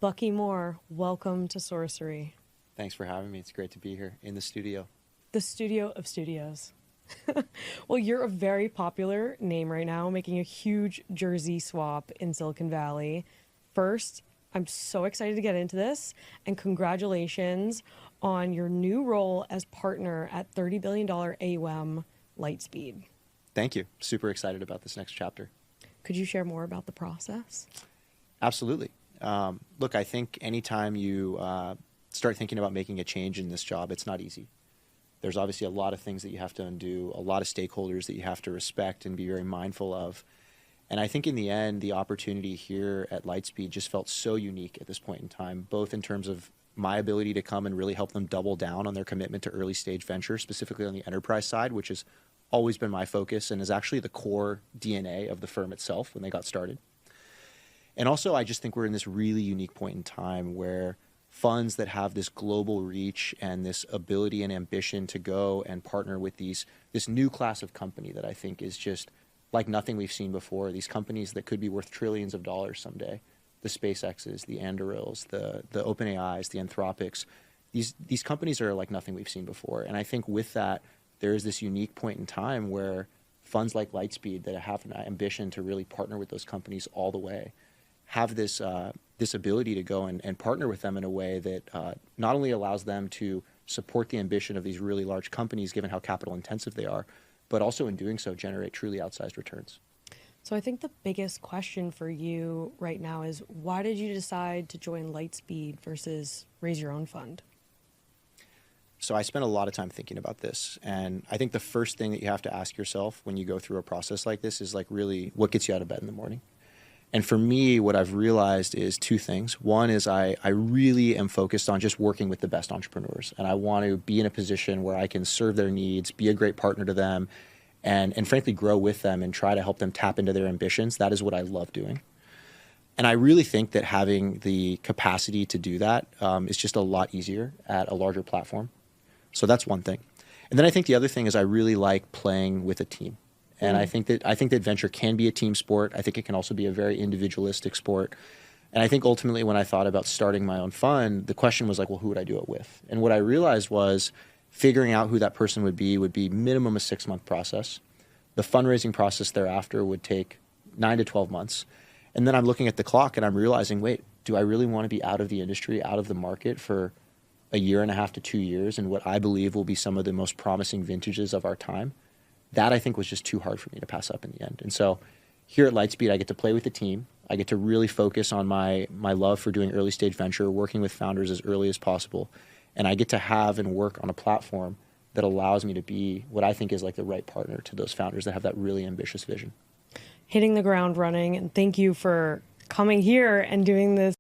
Bucky Moore, welcome to Sorcery, Thanks for having me. It's great to be here in the studio. the studio of studios. Well, you're a very popular name right now, making a huge jersey swap in Silicon Valley. First, I'm so excited to get into this, and congratulations on your new role as partner at $30 billion AUM Lightspeed. Thank you. Super excited about this next chapter. Could you share more about the process? Absolutely. Look, I think anytime you start thinking about making a change in this job, it's not easy. There's obviously a lot of things that you have to undo, a lot of stakeholders that you have to respect and be very mindful of. And I think in the end, the opportunity here at Lightspeed just felt so unique at this point in time, both in terms of my ability to come and really help them double down on their commitment to early stage venture, specifically on the enterprise side, which has always been my focus and is actually the core DNA of the firm itself when they got started. And also, I just think we're in this really unique point in time where funds that have this global reach and this ability and ambition to go and partner with this new class of company that I think is just like nothing we've seen before. These companies that could be worth trillions of dollars someday, the SpaceXs, the Andurils, the OpenAIs, the Anthropics. These companies are like nothing we've seen before. And I think with that, there is this unique point in time where funds like Lightspeed that have an ambition to really partner with those companies all the way have this ability to go and partner with them in a way that not only allows them to support the ambition of these really large companies, given how capital intensive they are, but also in doing so generate truly outsized returns. So I think the biggest question for you right now is, why did you decide to join Lightspeed versus raise your own fund? So I spent a lot of time thinking about this. And I think the first thing that you have to ask yourself when you go through a process like this is like really what gets you out of bed in the morning. And for me, what I've realized is two things. One is I really am focused on just working with the best entrepreneurs. And I want to be in a position where I can serve their needs, be a great partner to them, and frankly, grow with them and try to help them tap into their ambitions. That is what I love doing. And I really think that having the capacity to do that is just a lot easier at a larger platform. So that's one thing. And then I think the other thing is I really like playing with a team. And I think that venture can be a team sport. I think it can also be a very individualistic sport. And I think ultimately when I thought about starting my own fund, the question was like, well, who would I do it with? And what I realized was figuring out who that person would be minimum a 6-month process. The fundraising process thereafter would take 9 to 12 months. And then I'm looking at the clock and I'm realizing, wait, do I really want to be out of the industry, out of the market for a year and a half to 2 years and what I believe will be some of the most promising vintages of our time? That I think was just too hard for me to pass up in the end. And so here at Lightspeed, I get to play with the team. I get to really focus on my love for doing early stage venture, working with founders as early as possible. And I get to have and work on a platform that allows me to be what I think is like the right partner to those founders that have that really ambitious vision. Hitting the ground running, and thank you for coming here and doing this